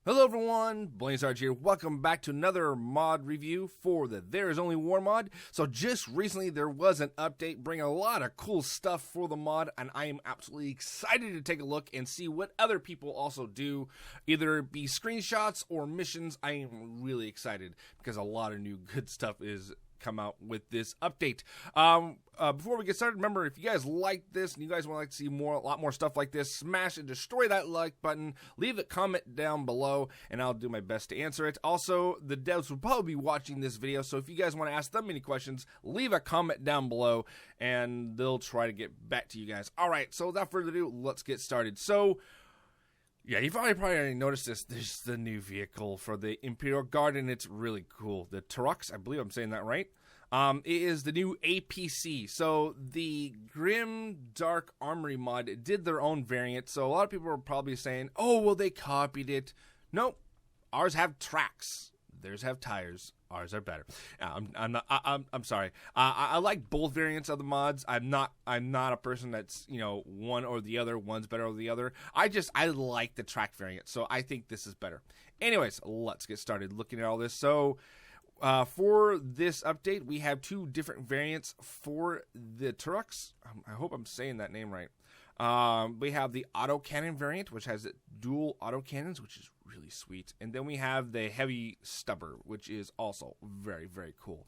Hello everyone, Blaan Sarge here. Welcome back to another mod review for the There Is Only War mod. So just recently there was an update bringing a lot of cool stuff for the mod, and I am absolutely excited to take a look and see what other people also do, either it be screenshots or missions. I am really excited because a lot of new good stuff is come out with this update. Before we get started, remember, if you guys like this and you guys want to see a lot more stuff like this, smash and destroy that like button, leave a comment down below, and I'll do my best to answer it. Also, the devs will probably be watching this video, so if you guys want to ask them any questions, leave a comment down below, and they'll try to get back to you guys. Alright, so without further ado, let's get started. So, yeah, you've probably already noticed this. There's the new vehicle for the Imperial Guard, and it's really cool. The Turux, I believe I'm saying that right. It is the new APC. So the Grim Dark Armory mod did their own variant. So a lot of people are probably saying, oh, well, they copied it. Nope. Ours have tracks. Theirs have tires. Ours are better. I'm sorry. I like both variants of the mods. I'm not a person that's, you know, one or the other. One's better or the other. I like the track variant, so I think this is better. Anyways, let's get started looking at all this. So, for this update, we have two different variants for the Turux. I hope I'm saying that name right. We have the Autocannon variant, which has dual autocannons, which is really sweet. And then we have the heavy stubber, which is also very, very cool.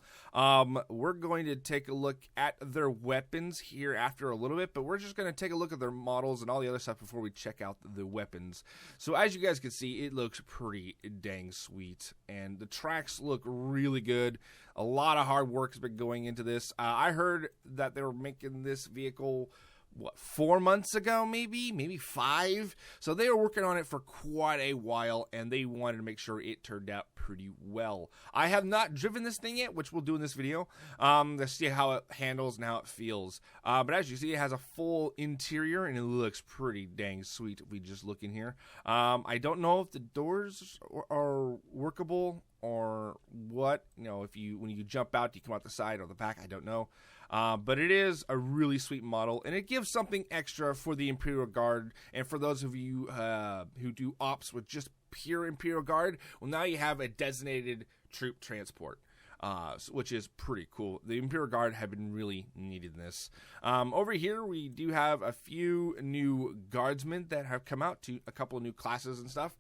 We're going to take a look at their weapons here after a little bit, but we're just going to take a look at their models and all the other stuff before we check out the weapons. So as you guys can see, it looks pretty dang sweet, and the tracks look really good. A lot of hard work has been going into this. I heard that they were making this vehicle, what, 4 months ago, maybe 5. So they were working on it for quite a while, and they wanted to make sure it turned out pretty well. I have not driven this thing yet, which we'll do in this video, to see how it handles and how it feels. But as you see, it has a full interior, and it looks pretty dang sweet if we just look in here. I don't know if the doors are workable or what. You know, when you jump out, do you come out the side or the back? I don't know. But it is a really sweet model, and it gives something extra for the Imperial Guard. And for those of you who do ops with just pure Imperial Guard, well, now you have a designated troop transport, which is pretty cool. The Imperial Guard have been really needing this. Over here, we do have a few new guardsmen that have come out, to a couple of new classes and stuff.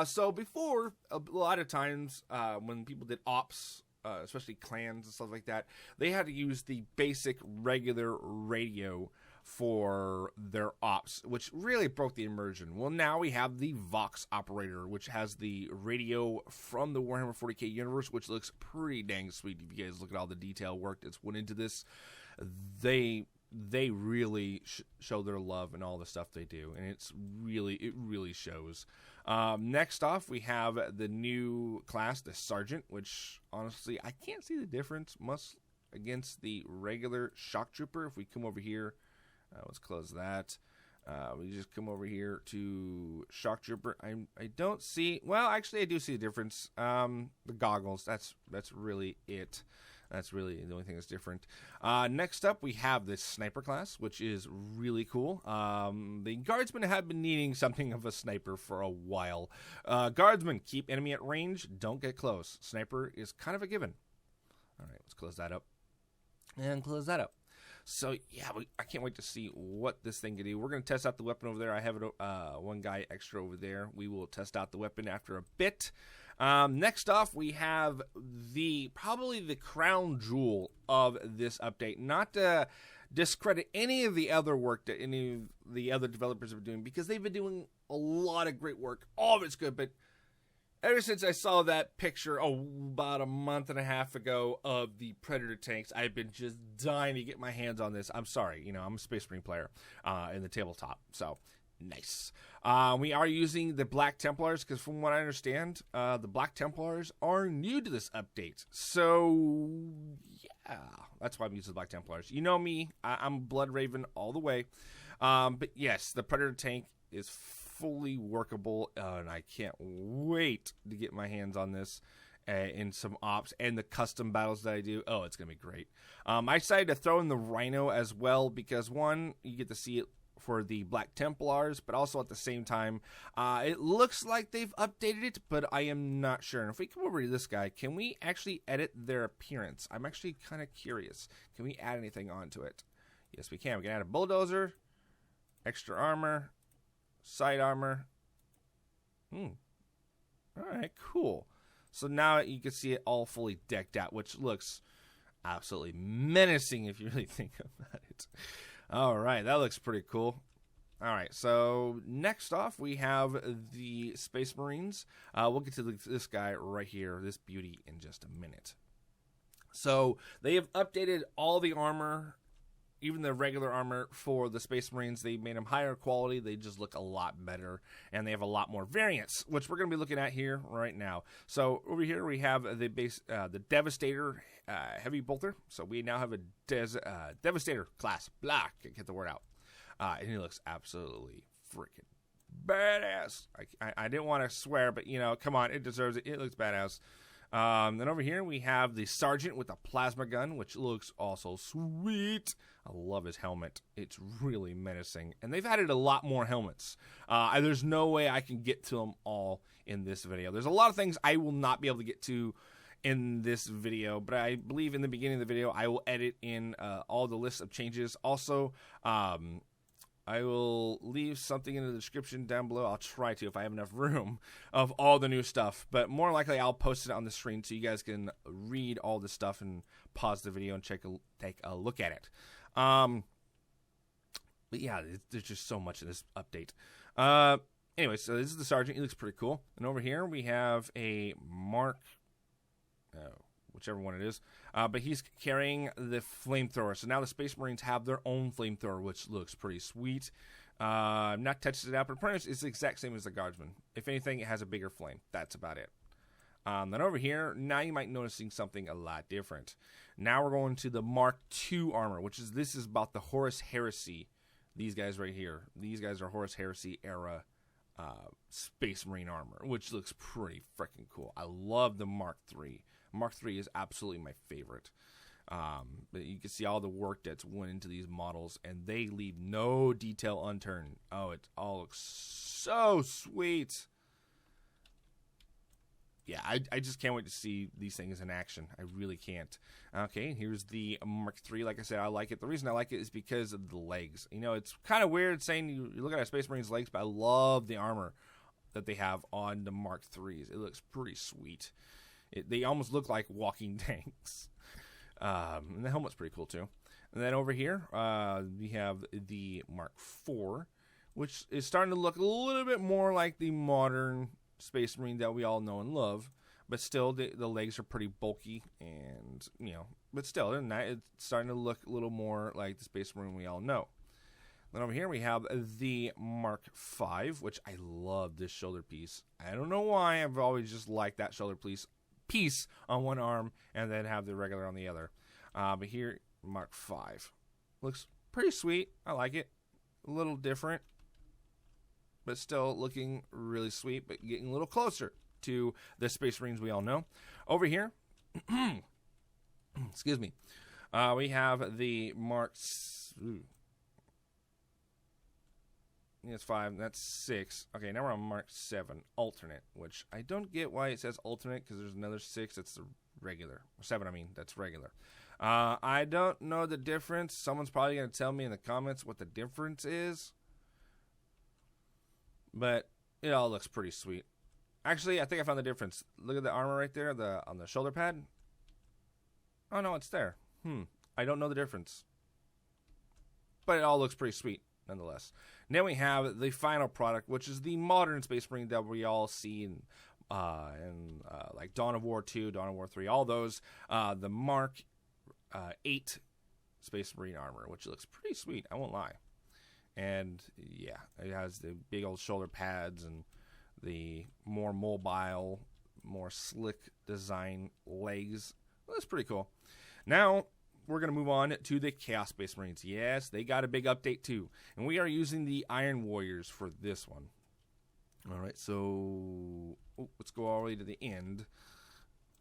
So before, a lot of times when people did ops, especially clans and stuff like that, they had to use the basic regular radio for their ops, which really broke the immersion. Well, now we have the Vox operator, which has the radio from the Warhammer 40k universe, which looks pretty dang sweet. If you guys look at all the detail work that's went into this, they really show their love and all the stuff they do, and it really shows. Next off, we have the new class, the Sergeant, which honestly I can't see the difference much against the regular shock trooper. If we come over here, let's close that. We just come over here to shock trooper. I don't see. Well, actually, I do see a difference. The goggles. That's really it. That's really the only thing that's different. Next up, we have this sniper class, which is really cool. The guardsmen have been needing something of a sniper for a while. Guardsmen, keep enemy at range. Don't get close. Sniper is kind of a given. All right, let's close that up. And close that up. So, yeah, I can't wait to see what this thing can do. We're going to test out the weapon over there. I have one guy extra over there. We will test out the weapon after a bit. Next off, we have probably the crown jewel of this update. Not to discredit any of the other work that any of the other developers have been doing, because they've been doing a lot of great work. All of it's good, but ever since I saw that picture, about a month and a half ago, of the Predator tanks, I've been just dying to get my hands on this. I'm sorry, you know, I'm a Space Marine player in the tabletop, so nice. We are using the Black Templars, because from what I understand, the Black Templars are new to this update. So, yeah, that's why I'm using the Black Templars. You know me, I'm Blood Raven all the way. But yes, the Predator tank is fully workable, and I can't wait to get my hands on this in some ops and the custom battles that I do. It's gonna be great. I decided to throw in the Rhino as well, because one, you get to see it for the Black Templars, but also at the same time, it looks like they've updated it, but I am not sure. And if we come over to this guy, can we actually edit their appearance? I'm actually kind of curious. Can we add anything onto it? Yes, we can. We can add a bulldozer, extra armor, side armor. All right, cool. So now you can see it all fully decked out, which looks absolutely menacing if you really think about it. All right, that looks pretty cool. All right, so next off, we have the Space Marines. We'll get to this guy right here, this beauty, in just a minute. So they have updated all the armor, even the regular armor for the Space Marines. They made them higher quality. They just look a lot better, and they have a lot more variants, which we're going to be looking at here right now. So over here we have the Devastator heavy bolter. So we now have a Devastator class. Blah, can't get the word out. And he looks absolutely freaking badass. I didn't want to swear, but you know, come on, it deserves it. It looks badass. Then over here we have the Sergeant with a plasma gun, which looks also sweet. I love his helmet. It's really menacing. And they've added a lot more helmets. There's no way I can get to them all in this video. There's a lot of things I will not be able to get to in this video, but I believe in the beginning of the video I will edit in all the lists of changes. Also, I will leave something in the description down below. I'll try to if I have enough room of all the new stuff. But more likely, I'll post it on the screen so you guys can read all the stuff and pause the video and take a look at it. But yeah, there's just so much in this update. Anyway, so this is the Sergeant. He looks pretty cool. And over here, we have a Mark... whichever one it is, but he's carrying the flamethrower. So now the Space Marines have their own flamethrower, which looks pretty sweet. I've not touched it out, but pretty much it's the exact same as the Guardsman. If anything, it has a bigger flame. That's about it. Then over here, now you might noticing something a lot different. Now we're going to the Mark II armor, this is about the Horus Heresy. These guys right here. These guys are Horus Heresy era Space Marine armor, which looks pretty freaking cool. I love the Mark III. Mark III is absolutely my favorite. But you can see all the work that's went into these models, and they leave no detail unturned. Oh, it all looks so sweet. Yeah, I just can't wait to see these things in action. I really can't. Okay, here's the Mark III. Like I said, I like it. The reason I like it is because of the legs. You know, it's kind of weird saying you look at a Space Marine's legs, but I love the armor that they have on the Mark IIIs. It looks pretty sweet. They almost look like walking tanks. And the helmet's pretty cool, too. And then over here, we have the Mark IV, which is starting to look a little bit more like the modern Space Marine that we all know and love. But still, the legs are pretty bulky. And, you know, but still, it's starting to look a little more like the Space Marine we all know. Then over here, we have the Mark V, which I love this shoulder piece. I don't know why. I've always just liked that shoulder piece on one arm and then have the regular on the other. But here, Mark V. Looks pretty sweet. I like it. A little different, but still looking really sweet, but getting a little closer to the Space Marines we all know. Over here, excuse me, we have the Mark... That's 5. That's 6. Okay, now we're on Mark 7, alternate, which I don't get why it says alternate because there's another 6. That's the regular. 7, I mean, that's regular. I don't know the difference. Someone's probably going to tell me in the comments what the difference is. But it all looks pretty sweet. Actually, I think I found the difference. Look at the armor right there on the shoulder pad. Oh, no, it's there. I don't know the difference. But it all looks pretty sweet. Nonetheless. Now we have the final product, which is the modern Space Marine that we all see in like Dawn of War 2, Dawn of War 3, all those. The Mark 8 Space Marine armor, which looks pretty sweet, I won't lie. And yeah, it has the big old shoulder pads and the more mobile, more slick design legs. Well, that's pretty cool. Now, we're going to move on to the Chaos Space Marines. Yes, they got a big update too. And we are using the Iron Warriors for this one. All right, so let's go all the way to the end.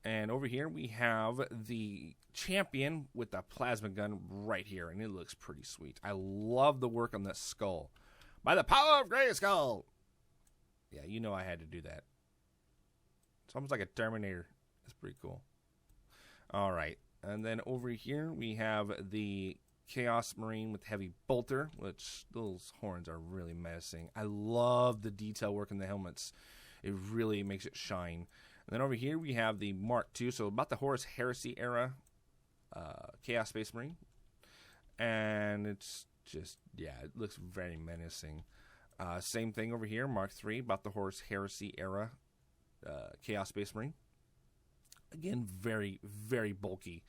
And over here we have the champion with the plasma gun right here, and it looks pretty sweet. I love the work on this skull. By the power of Grayskull! Yeah, you know I had to do that. It's almost like a Terminator. That's pretty cool. Alright, and then over here we have the Kaos Marine with heavy bolter, which those horns are really menacing. I love the detail work in the helmets. It really makes it shine. And then over here we have the Mark II, so about the Horus Heresy era Caspase Rings. And it's just, yeah, it looks very menacing. Same thing over here, Mark III, about the Horus Heresy era Caspase Rings. Again, very, very bulky.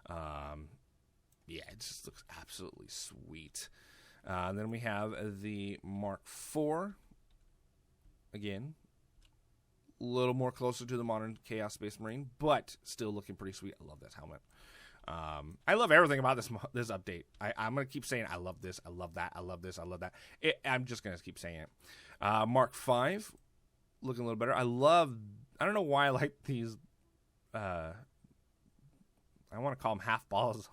Yeah, it just looks absolutely sweet. And then we have the Mark IV. Again, a little more closer to the modern Caspase Marine, but still looking pretty sweet. I love this helmet. I love everything about this update. I'm going to keep saying I love this, I love that, I love this, I love that. I'm just going to keep saying it. Mark V, looking a little better. I don't know why I like these, I want to call them half balls,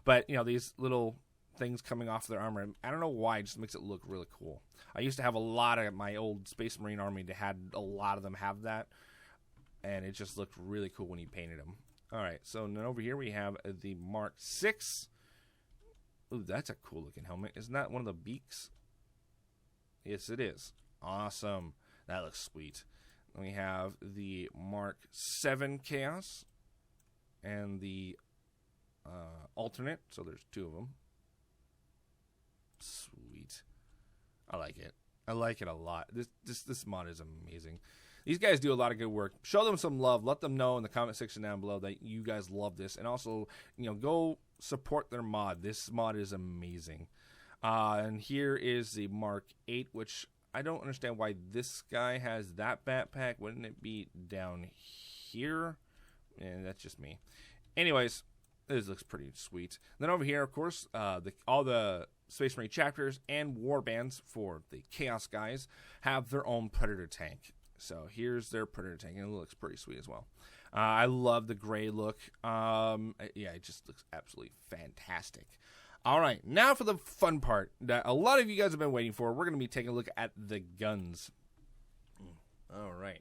but, you know, these little things coming off their armor. I don't know why, it just makes it look really cool. I used to have a lot of my old Space Marine army that had a lot of them have that, and it just looked really cool when you painted them. Alright, so then over here we have the Mark VI. Ooh, that's a cool looking helmet. Isn't that one of the beaks? Yes, it is. Awesome. That looks sweet. Then we have the Mark VII Chaos and the alternate, so there's two of them. Sweet. I like it. I like it a lot. This mod is amazing. These guys do a lot of good work. Show them some love. Let them know in the comment section down below that you guys love this. And also, you know, go support their mod. This mod is amazing. And here is the Mark VIII, which I don't understand why this guy has that backpack. Wouldn't it be down here? And that's just me. Anyways, this looks pretty sweet. Then over here, of course, all the Space Marine chapters and war bands for the Chaos guys have their own Predator tank. So here's their Predator tank, and it looks pretty sweet as well. I love the gray look. Yeah, it just looks absolutely fantastic. All right, now for the fun part that a lot of you guys have been waiting for. We're going to be taking a look at the guns. All right.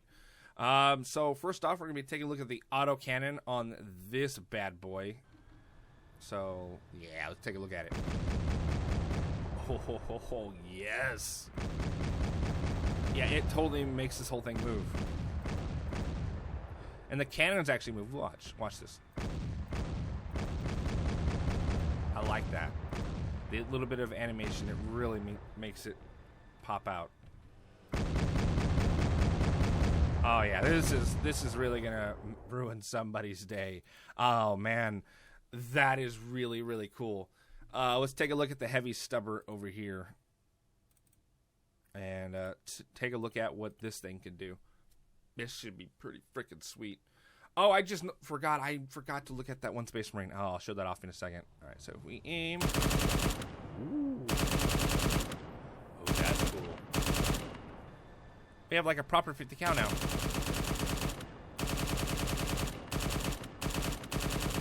So first off, we're going to be taking a look at the autocannon on this bad boy. So, yeah, let's take a look at it. Oh, yes. Yeah, it totally makes this whole thing move. And the cannons actually move. Watch this. I like that. The little bit of animation, it really makes it pop out. Oh yeah, this is really gonna ruin somebody's day. Oh man, that is really, really cool. Let's take a look at the heavy stubber over here. And take a look at what this thing can do. This should be pretty freaking sweet. Oh, I just forgot. I forgot to look at that one Space Marine. Oh, I'll show that off in a second. All right, so if we aim. Ooh. Oh, that's cool. We have like a proper 50 cal now.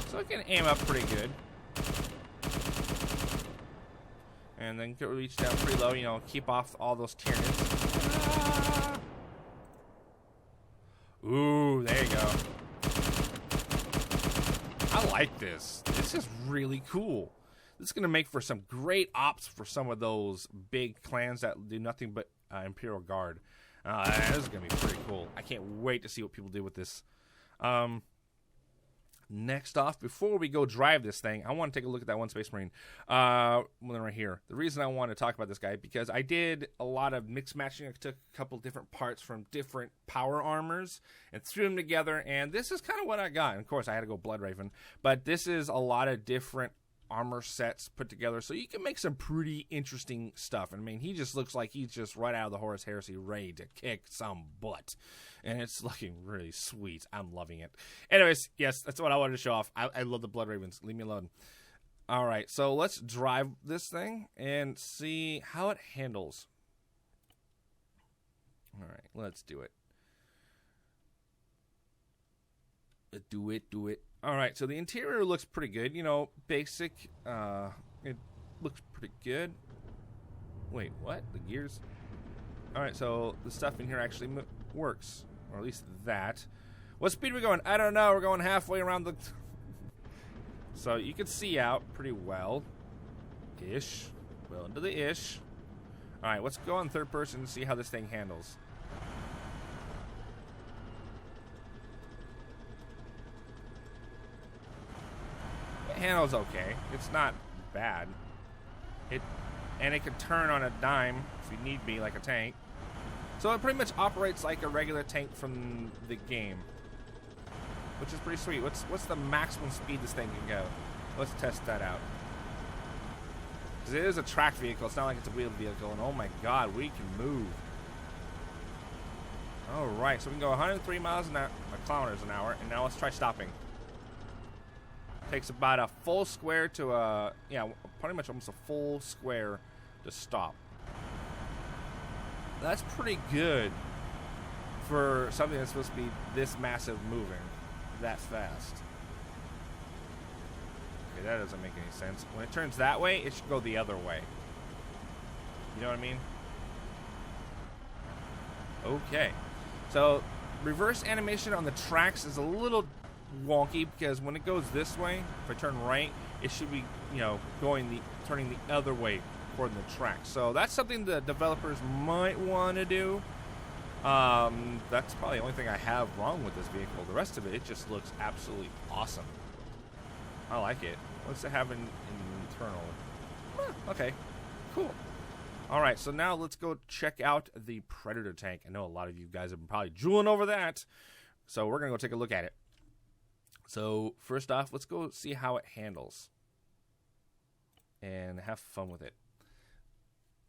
So it can aim up pretty good. And then reach down pretty low, you know, keep off all those Tyranids. Ah! Ooh, there you go. I like this. This is really cool. This is going to make for some great ops for some of those big clans that do nothing but Imperial Guard. This is going to be pretty cool. I can't wait to see what people do with this. Next off, before we go drive this thing, I want to take a look at that one Space Marine. Right here. The reason I want to talk about this guy, because I did a lot of mix matching. I took a couple different parts from different power armors and threw them together, and this is kind of what I got. And of course, I had to go Blood Raven, but this is a lot of different armor sets put together, so you can make some pretty interesting stuff. I mean, he just looks like he's just right out of the Horus Heresy, ready to kick some butt. And it's looking really sweet. I'm loving it. Anyways, yes, that's what I wanted to show off. I love the Blood Ravens. Leave me alone. All right, so let's drive this thing and see how it handles. All right, let's do it. Do it. All right, so the interior looks pretty good. You know, basic. It looks pretty good. Wait, what? The gears? All right, so the stuff in here actually works, or at least that. What speed are we going? I don't know. We're going halfway around the... So you can see out pretty well. Ish. Well into the ish. All right, let's go on third person and see how this thing handles. It handles okay. It's not bad. And it can turn on a dime if you need be, like a tank. So it pretty much operates like a regular tank from the game, which is pretty sweet. What's the maximum speed this thing can go? Let's test that out. Because it is a track vehicle. It's not like it's a wheeled vehicle. And oh my god, we can move. All right, so we can go 103 kilometers an hour. And now let's try stopping. Takes about a full square to a, yeah, pretty much almost a full square to stop. That's pretty good for something that's supposed to be this massive moving that fast. Okay, that doesn't make any sense. When it turns that way, it should go the other way. You know what I mean? Okay. So, reverse animation on the tracks is a little wonky because when it goes this way, if I turn right, it should be, you know, turning the other way according to the track. So that's something the developers might want to do. That's probably the only thing I have wrong with this vehicle. The rest of it just looks absolutely awesome. I like it. What's it have in internal? Okay, cool. All right, so now let's go check out the Predator tank. I know a lot of you guys have been probably drooling over that, so we're gonna go take a look at it. So first off, let's go see how it handles and have fun with it,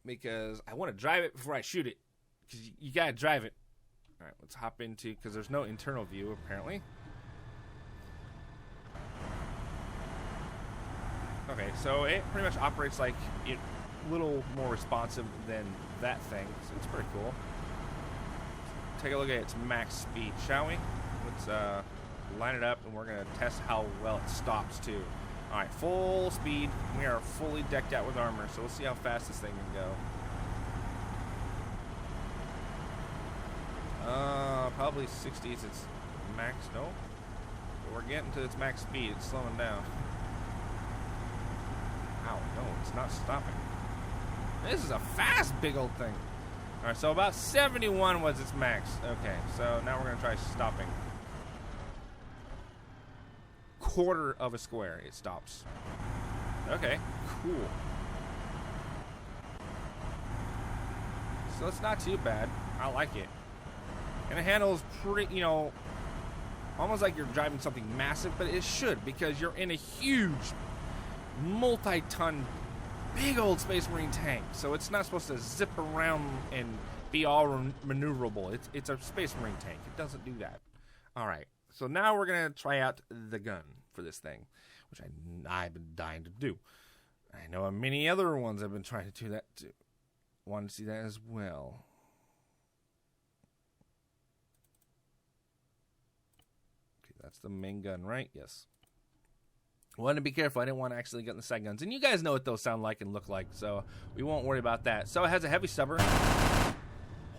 because I want to drive it before I shoot it, because you gotta drive it. All right, let's hop into, because there's no internal view apparently. Okay, so it pretty much operates like it, a little more responsive than that thing, so it's pretty cool. Take a look at its max speed, shall we? Let's line it up, and we're gonna test how well it stops too. All right, full speed. We are fully decked out with armor, so we'll see how fast this thing can go. Probably 60 is its max. No, but we're getting to its max speed. It's slowing down. Ow, no, it's not stopping. This is a fast, big old thing. All right, so about 71 was its max. Okay, so now we're gonna try stopping. Quarter of a square, it stops. Okay, cool. So it's not too bad. I like it. And it handles pretty, you know, almost like you're driving something massive, but it should, because you're in a huge, multi-ton, big old Space Marine tank. So it's not supposed to zip around and be all maneuverable. It's a Space Marine tank. It doesn't do that. All right. So now we're going to try out the gun for this thing, which I've been dying to do. I know many other ones have been trying to do that too. Want to see that as well. Okay, that's the main gun, right? Yes. Wanted to be careful. I didn't want to actually get in the side guns. And you guys know what those sound like and look like, so we won't worry about that. So it has a heavy stubber.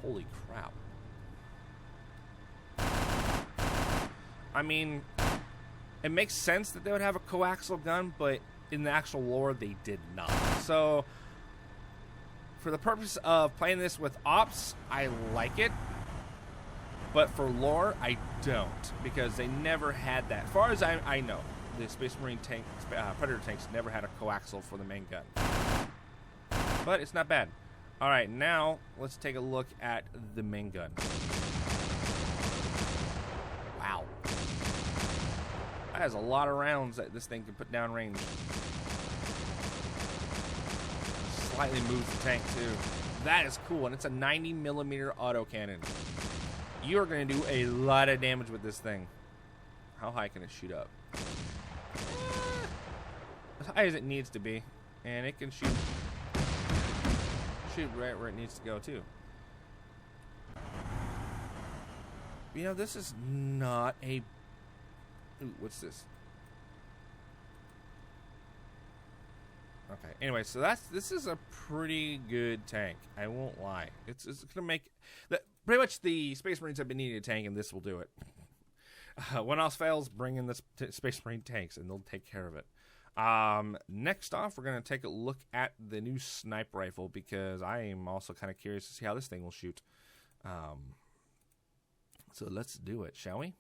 Holy crap. I mean, it makes sense that they would have a coaxial gun, but in the actual lore, they did not. So, for the purpose of playing this with ops, I like it. But for lore, I don't, because they never had that. As far as I know, the Space Marine tank, Predator tanks never had a coaxial for the main gun. But it's not bad. All right, now let's take a look at the main gun. Wow. That has a lot of rounds that this thing can put down range. Slightly moves the tank too. That is cool, and it's a 90mm autocannon. You are going to do a lot of damage with this thing. How high can it shoot up? As high as it needs to be, and it can shoot right where it needs to go too. You know, this is not a Ooh, what's this? Okay. Anyway, so this is a pretty good tank. I won't lie. It's gonna make pretty much the Space Marines have been needing a tank, and this will do it. When else fails, bring in the Space Marine tanks, and they'll take care of it. Next off, we're gonna take a look at the new sniper rifle because I am also kind of curious to see how this thing will shoot. So let's do it, shall we?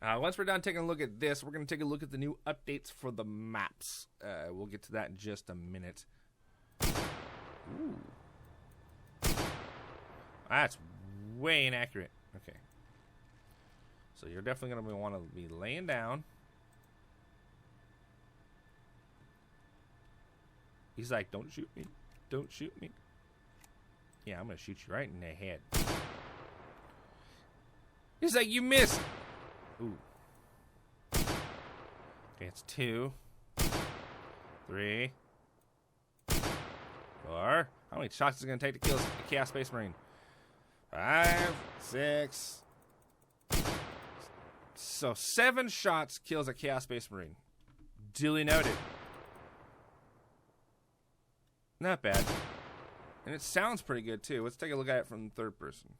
Once we're done taking a look at this, we're going to take a look at the new updates for the maps. We'll get to that in just a minute. Ooh. That's way inaccurate. Okay. So you're definitely going to want to be laying down. He's like, don't shoot me. Don't shoot me. Yeah, I'm going to shoot you right in the head. He's like, you missed. Ooh. Okay, it's 2, 3, 4. How many shots is it going to take to kill a Caspase Marine? 5, 6. So 7 shots kills a Caspase Marine. Duly noted. Not bad. And it sounds pretty good too. Let's take a look at it from the third person.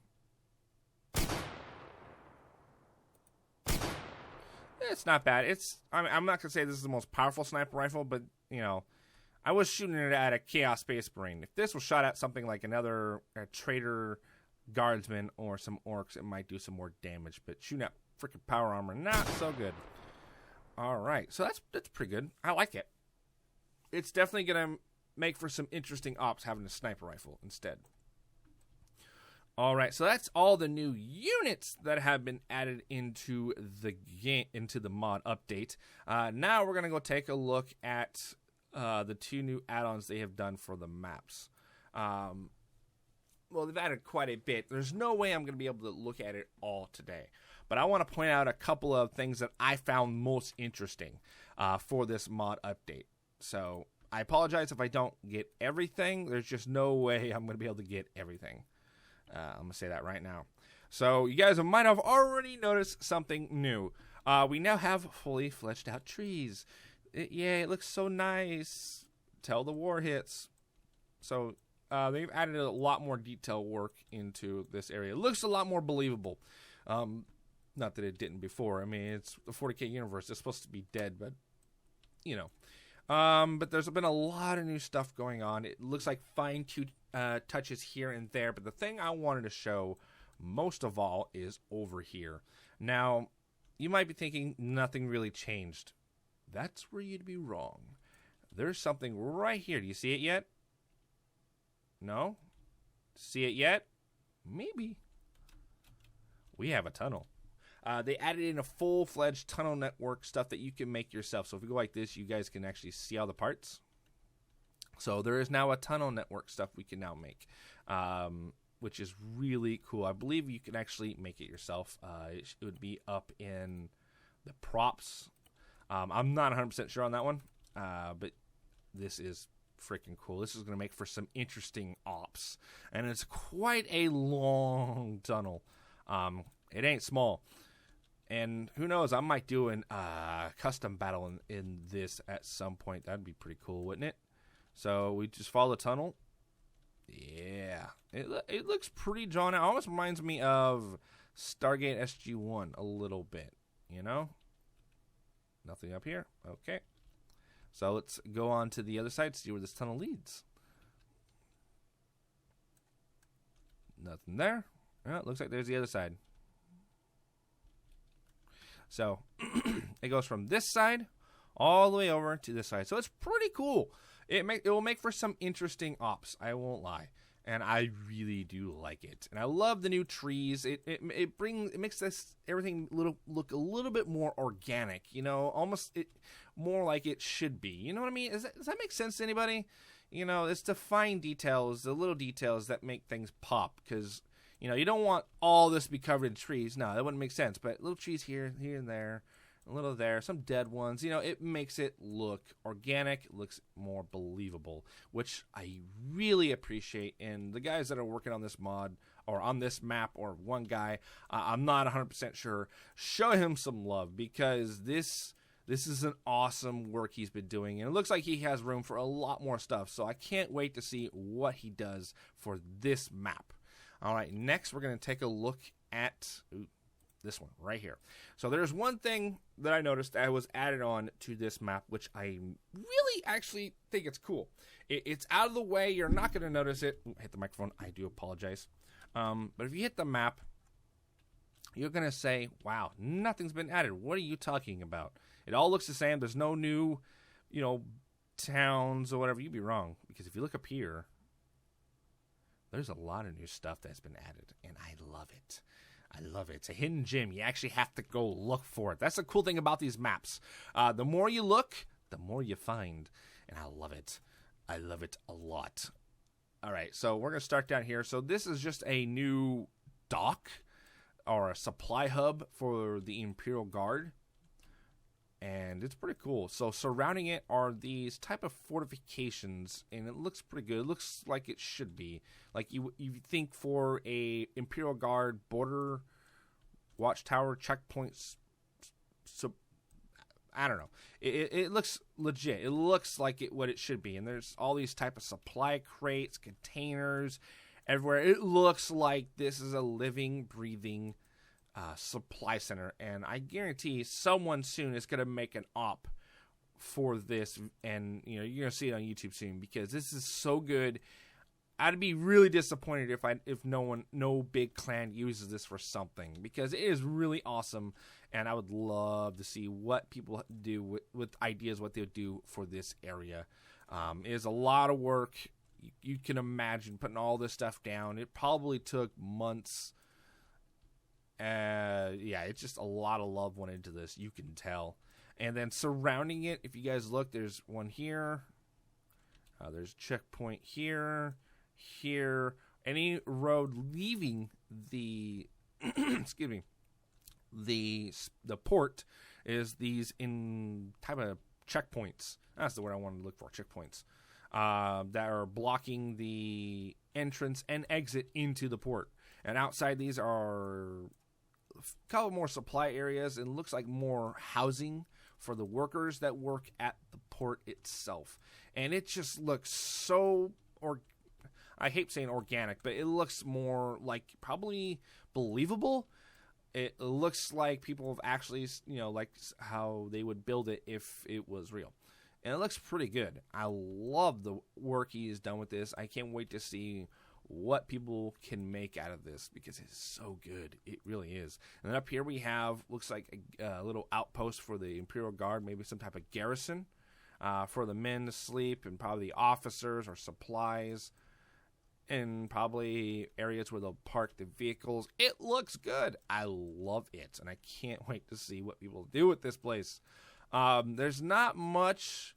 It's not bad. I'm not gonna say this is the most powerful sniper rifle, but you know, I was shooting it at a Chaos Space Marine. If this was shot at something like another Trader Guardsman or some orcs, it might do some more damage. But shooting at freaking power armor, not so good. All right, so that's pretty good. I like it. It's definitely gonna make for some interesting ops having a sniper rifle instead. All right, so that's all the new units that have been added into the game, into the mod update. Now we're gonna go take a look at the 2 new add-ons they have done for the maps. Well, they've added quite a bit. There's no way I'm gonna be able to look at it all today, but I want to point out a couple of things that I found most interesting for this mod update. So I apologize if I don't get everything. There's just no way I'm gonna be able to get everything. I'm going to say that right now. So you guys might have already noticed something new. We now have fully fleshed out trees. Yay, it looks so nice. Till the war hits. So they've added a lot more detail work into this area. It looks a lot more believable. Not that it didn't before. I mean, it's the 40k universe. It's supposed to be dead, but, you know. But there's been a lot of new stuff going on. It looks like fine-tuned touches here and there, but the thing I wanted to show most of all is over here. Now, you might be thinking nothing really changed. That's where you'd be wrong. There's something right here. Do you see it yet? No? See it yet? Maybe. We have a tunnel. They added in a full-fledged tunnel network stuff that you can make yourself. So if we go like this, you guys can actually see all the parts. So there is now a tunnel network stuff we can now make, which is really cool. I believe you can actually make it yourself. It would be up in the props. I'm not 100% sure on that one, but this is freaking cool. This is going to make for some interesting ops. And it's quite a long tunnel. It ain't small. And who knows, I might do a custom battle in this at some point. That'd be pretty cool, wouldn't it? So we just follow the tunnel. Yeah. It looks pretty drawn out. It almost reminds me of Stargate SG-1 a little bit, you know? Nothing up here. Okay. So let's go on to the other side to see where this tunnel leads. Nothing there. Oh, it looks like there's the other side. So it goes from this side all the way over to this side. So it's pretty cool. It will make for some interesting ops, I won't lie. And I really do like it. And I love the new trees. It makes everything look a little bit more organic, you know, almost more like it should be. You know what I mean? Does that make sense to anybody? You know, it's the fine details, the little details that make things pop. Because, you know, you don't want all this to be covered in trees. No, that wouldn't make sense. But little trees here and there. A little there, some dead ones. You know, it makes it look organic, looks more believable, which I really appreciate. And the guys that are working on this mod or on this map, or one guy, I'm not 100% sure, show him some love, because this is an awesome work he's been doing, and it looks like he has room for a lot more stuff, so I can't wait to see what he does for this map. All right, next we're going to take a look at this one right here. So there's one thing that I noticed that was added on to this map, which I really actually think it's cool. It's out of the way. You're not going to notice it. Ooh, hit the microphone. I do apologize. But if you hit the map, you're going to say, wow, nothing's been added. What are you talking about? It all looks the same. There's no new, towns or whatever. You'd be wrong, because if you look up here, there's a lot of new stuff that's been added, and I love it. I love it. It's a hidden gem. You actually have to go look for it. That's the cool thing about these maps. The more you look, the more you find, and I love it. I love it a lot. All right, so we're going to start down here. So this is just a new dock or a supply hub for the Imperial Guard, and it's pretty cool. So surrounding it are these type of fortifications, and it looks pretty good. It looks like it should be. Like you think for a Imperial Guard border watchtower checkpoints. So I don't know. It looks legit. It looks like what it should be. And there's all these type of supply crates, containers everywhere. It looks like this is a living, breathing supply center, and I guarantee someone soon is going to make an op for this, and you're going to see it on YouTube soon, because this is so good. I'd be really disappointed if no big clan uses this for something, because it is really awesome, and I would love to see what people do with ideas, what they'll do for this area. It is a lot of work. You can imagine putting all this stuff down. It probably took months. Yeah, it's just a lot of love went into this, you can tell. And then surrounding it, if you guys look, there's one here. There's a checkpoint here. Any road leaving the excuse me, the port is these in type of checkpoints. That's the word I wanted to look for, checkpoints. That are blocking the entrance and exit into the port. And outside these are a couple more supply areas, and looks like more housing for the workers that work at the port itself. And it just looks so, I hate saying organic, but it looks more like probably believable. It looks like people have actually, like how they would build it if it was real. And it looks pretty good. I love the work he's done with this. I can't wait to see what people can make out of this, because it's so good. It really is. And then up here we have, looks like a little outpost for the Imperial Guard, maybe some type of garrison for the men to sleep, and probably the officers or supplies, and probably areas where they'll park the vehicles. It looks good. I love it, and I can't wait to see what people do with this place. There's not much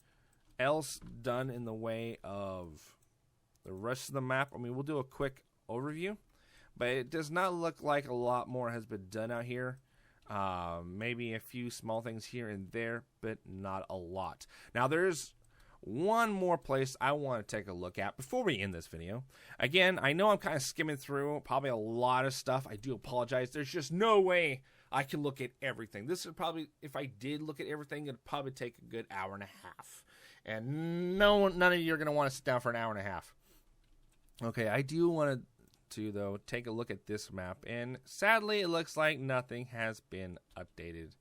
else done in the way of the rest of the map. I mean, we'll do a quick overview, but it does not look like a lot more has been done out here. Maybe a few small things here and there, but not a lot. Now, there's one more place I want to take a look at before we end this video. Again, I know I'm kind of skimming through probably a lot of stuff. I do apologize. There's just no way I can look at everything. This would probably, if I did look at everything, it'd probably take a good hour and a half. And none of you are going to want to sit down for an hour and a half. Okay, I do want to, though, take a look at this map. And sadly, it looks like nothing has been updated,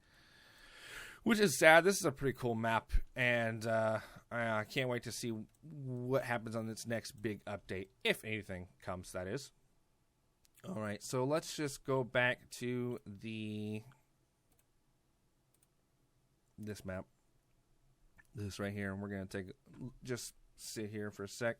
which is sad. This is a pretty cool map, and I can't wait to see what happens on this next big update, if anything comes, that is. All right, so let's just go back to this map, this right here, and we're going to just sit here for a sec.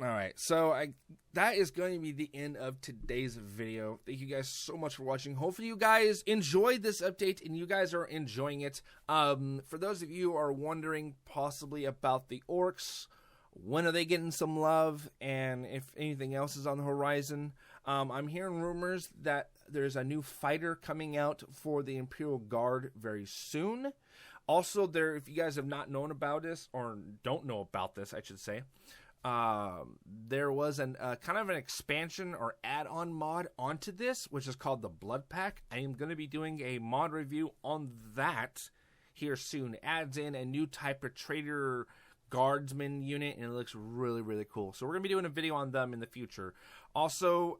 All right, so that is going to be the end of today's video. Thank you guys so much for watching. Hopefully you guys enjoyed this update and you guys are enjoying it. For those of you who are wondering possibly about the orcs, when are they getting some love, and if anything else is on the horizon, I'm hearing rumors that there's a new fighter coming out for the Imperial Guard very soon. Also, if you guys have not known about this, or don't know about this, I should say, there was an kind of an expansion or add-on mod onto this, which is called the Blood Pack. I am going to be doing a mod review on that here soon. It adds in a new type of trader guardsman unit, and it looks really, really cool. So we're going to be doing a video on them in the future. Also,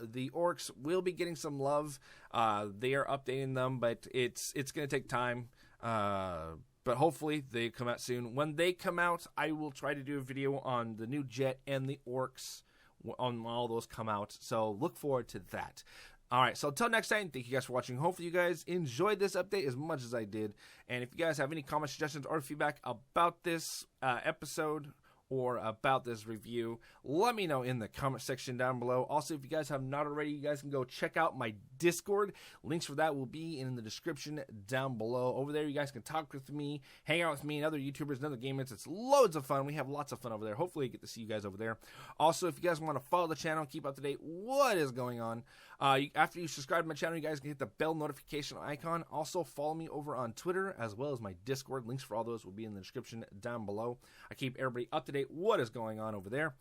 the orcs will be getting some love. They are updating them, but it's going to take time. But hopefully they come out soon. When they come out, I will try to do a video on the new jet and the orcs on all those come out. So look forward to that. All right, so until next time, thank you guys for watching. Hopefully you guys enjoyed this update as much as I did. And if you guys have any comments, suggestions, or feedback about this episode or about this review, let me know in the comment section down below. Also, if you guys have not already, you guys can go check out my Discord. Links for that will be in the description down below. Over there, you guys can talk with me, hang out with me and other YouTubers and other gamers. It's loads of fun. We have lots of fun over there. Hopefully, I get to see you guys over there. Also, if you guys want to follow the channel, keep up to date what is going on. After you subscribe to my channel, you guys can hit the bell notification icon. Also, follow me over on Twitter as well as my Discord. Links for all those will be in the description down below. I keep everybody up to date what is going on over there.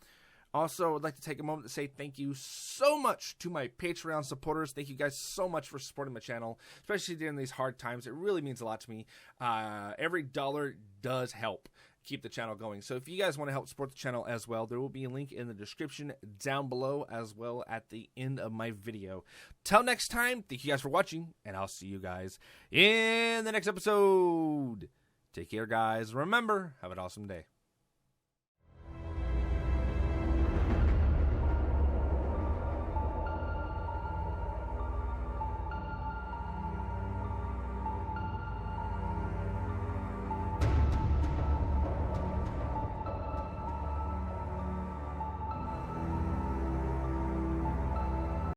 Also, I'd like to take a moment to say thank you so much to my Patreon supporters. Thank you guys so much for supporting my channel, especially during these hard times. It really means a lot to me. Every dollar does help keep the channel going. So if you guys want to help support the channel as well, there will be a link in the description down below as well at the end of my video. Till next time, thank you guys for watching, and I'll see you guys in the next episode. Take care, guys. Remember, have an awesome day.